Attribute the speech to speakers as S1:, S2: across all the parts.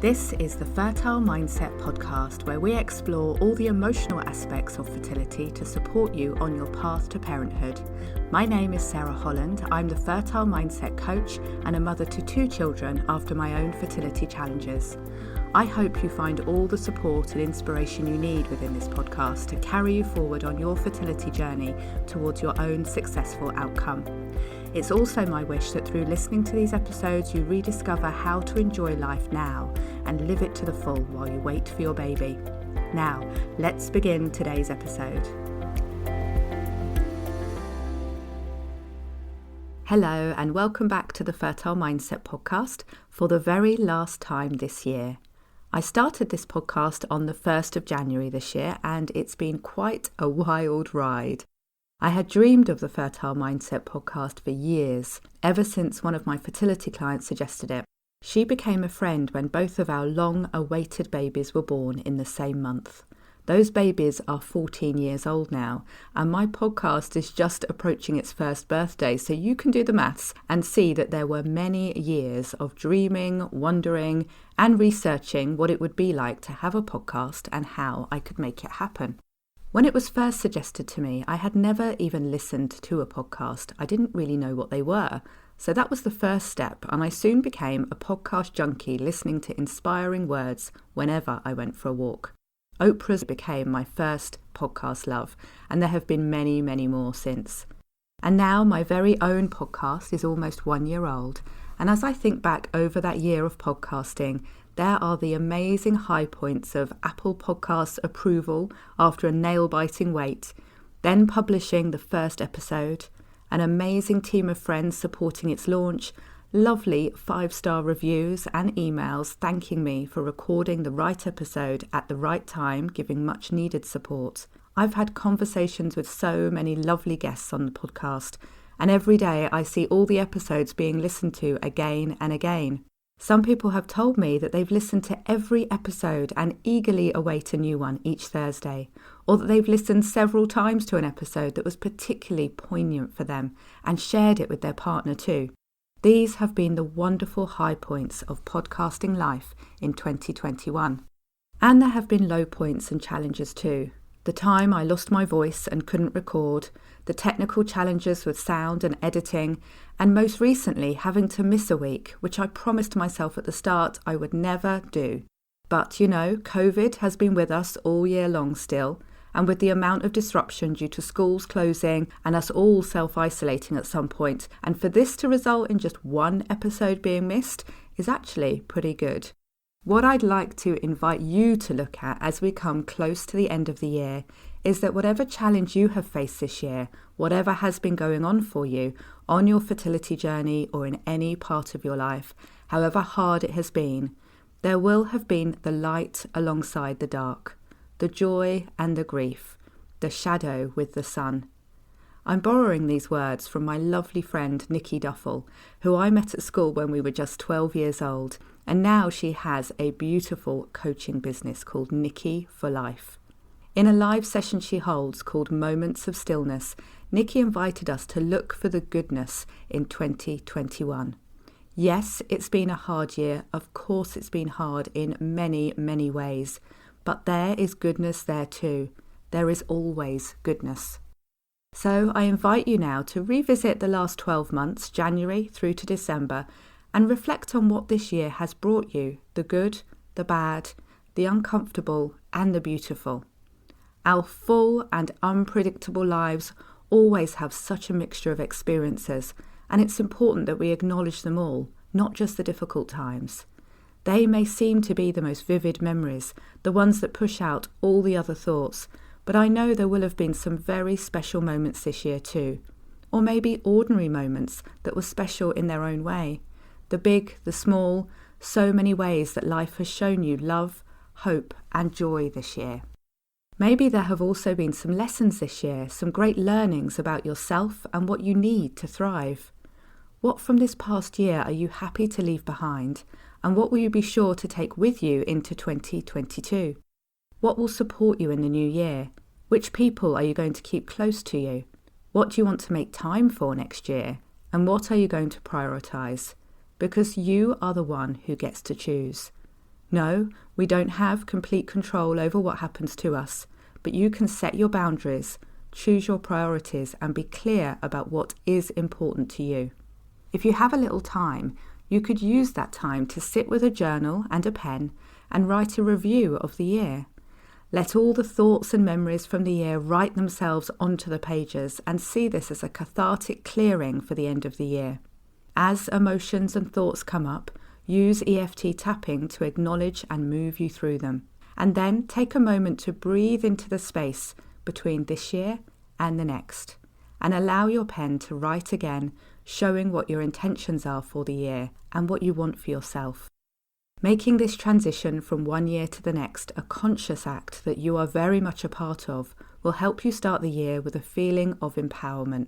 S1: This is the Fertile Mindset podcast, where we explore all the emotional aspects of fertility to support you on your path to parenthood. My name is Sarah Holland. I'm the Fertile Mindset coach and a mother to 2 children after my own fertility challenges. I hope you find all the support and inspiration you need within this podcast to carry you forward on your fertility journey towards your own successful outcome. It's also my wish that through listening to these episodes, you rediscover how to enjoy life now and live it to the full while you wait for your baby. Now, let's begin today's episode. Hello, and welcome back to the Fertile Mindset podcast for the very last time this year. I started this podcast on the 1st of January this year, and it's been quite a wild ride. I had dreamed of the Fertile Mindset podcast for years, ever since one of my fertility clients suggested it. She became a friend when both of our long-awaited babies were born in the same month. Those babies are 14 years old now, and my podcast is just approaching its first birthday, so you can do the maths and see that there were many years of dreaming, wondering, and researching what it would be like to have a podcast and how I could make it happen. When it was first suggested to me, I had never even listened to a podcast. I didn't really know what they were. So that was the first step, and I soon became a podcast junkie, listening to inspiring words whenever I went for a walk. Oprah's became my first podcast love, and there have been many, many more since. And now my very own podcast is almost 1 year old, and as I think back over that year of podcasting, there are the amazing high points of Apple Podcasts approval after a nail-biting wait, then publishing the first episode, an amazing team of friends supporting its launch, lovely 5-star reviews and emails thanking me for recording the right episode at the right time, giving much needed support. I've had conversations with so many lovely guests on the podcast, and every day I see all the episodes being listened to again and again. Some people have told me that they've listened to every episode and eagerly await a new one each Thursday, or that they've listened several times to an episode that was particularly poignant for them and shared it with their partner too. These have been the wonderful high points of podcasting life in 2021. And there have been low points and challenges too. The time I lost my voice and couldn't record, the technical challenges with sound and editing, and most recently having to miss a week, which I promised myself at the start I would never do. But you know, COVID has been with us all year long still, and with the amount of disruption due to schools closing and us all self-isolating at some point, and for this to result in just 1 episode being missed is actually pretty good. What I'd like to invite you to look at as we come close to the end of the year is that whatever challenge you have faced this year, whatever has been going on for you on your fertility journey or in any part of your life, however hard it has been, there will have been the light alongside the dark, the joy and the grief, the shadow with the sun. I'm borrowing these words from my lovely friend Nikki Duffel, who I met at school when we were just 12 years old, and now she has a beautiful coaching business called Nikki for Life. In a live session she holds called Moments of Stillness, Nikki invited us to look for the goodness in 2021. Yes, it's been a hard year. Of course it's been hard in many, many ways. But there is goodness there too. There is always goodness. So I invite you now to revisit the last 12 months, January through to December, and reflect on what this year has brought you, the good, the bad, the uncomfortable, and the beautiful. Our full and unpredictable lives always have such a mixture of experiences, and it's important that we acknowledge them all, not just the difficult times. They may seem to be the most vivid memories, the ones that push out all the other thoughts, but I know there will have been some very special moments this year too, or maybe ordinary moments that were special in their own way. The big, the small, so many ways that life has shown you love, hope, and joy this year. Maybe there have also been some lessons this year, some great learnings about yourself and what you need to thrive. What from this past year are you happy to leave behind, and what will you be sure to take with you into 2022? What will support you in the new year? Which people are you going to keep close to you? What do you want to make time for next year? And what are you going to prioritise? Because you are the one who gets to choose. No, we don't have complete control over what happens to us, but you can set your boundaries, choose your priorities, and be clear about what is important to you. If you have a little time, you could use that time to sit with a journal and a pen and write a review of the year. Let all the thoughts and memories from the year write themselves onto the pages and see this as a cathartic clearing for the end of the year. As emotions and thoughts come up, use EFT tapping to acknowledge and move you through them. And then take a moment to breathe into the space between this year and the next, and allow your pen to write again, showing what your intentions are for the year and what you want for yourself. Making this transition from one year to the next a conscious act that you are very much a part of will help you start the year with a feeling of empowerment.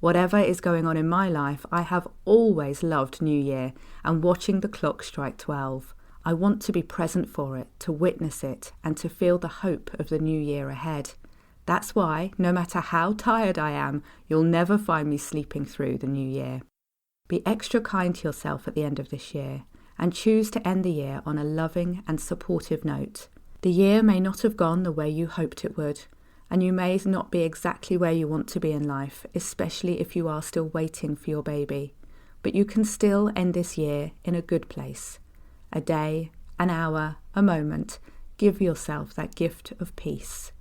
S1: Whatever is going on in my life, I have always loved New Year and watching the clock strike 12. I want to be present for it, to witness it, and to feel the hope of the new year ahead. That's why, no matter how tired I am, you'll never find me sleeping through the new year. Be extra kind to yourself at the end of this year, and choose to end the year on a loving and supportive note. The year may not have gone the way you hoped it would, and you may not be exactly where you want to be in life, especially if you are still waiting for your baby. But you can still end this year in a good place. A day, an hour, a moment. Give yourself that gift of peace.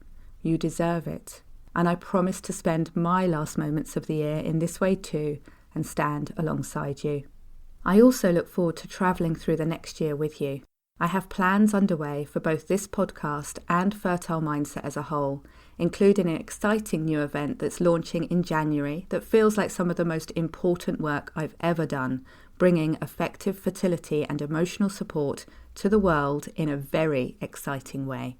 S1: You deserve it. And I promise to spend my last moments of the year in this way too, and stand alongside you. I also look forward to travelling through the next year with you. I have plans underway for both this podcast and Fertile Mindset as a whole, including an exciting new event that's launching in January that feels like some of the most important work I've ever done, bringing effective fertility and emotional support to the world in a very exciting way.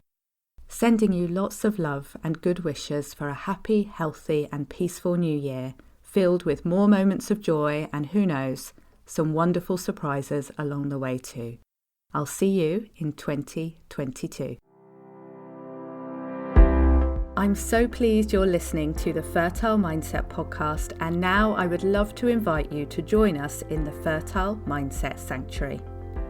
S1: Sending you lots of love and good wishes for a happy, healthy and peaceful new year, filled with more moments of joy and, who knows, some wonderful surprises along the way too. I'll see you in 2022. I'm so pleased you're listening to the Fertile Mindset podcast, and now I would love to invite you to join us in the Fertile Mindset Sanctuary.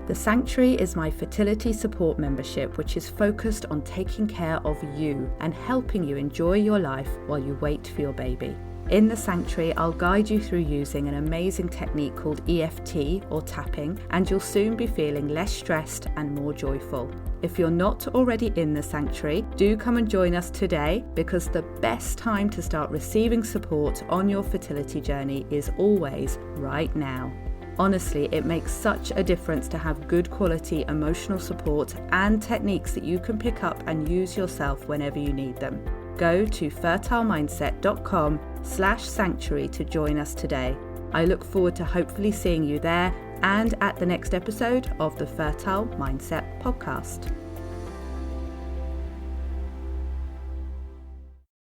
S1: The Sanctuary is my fertility support membership, which is focused on taking care of you and helping you enjoy your life while you wait for your baby. In the Sanctuary, I'll guide you through using an amazing technique called EFT or tapping, and you'll soon be feeling less stressed and more joyful. If you're not already in the Sanctuary, do come and join us today, because the best time to start receiving support on your fertility journey is always right now. Honestly, it makes such a difference to have good quality emotional support and techniques that you can pick up and use yourself whenever you need them. Go to fertilemindset.com/sanctuary to join us today. I look forward to hopefully seeing you there and at the next episode of the Fertile Mindset podcast.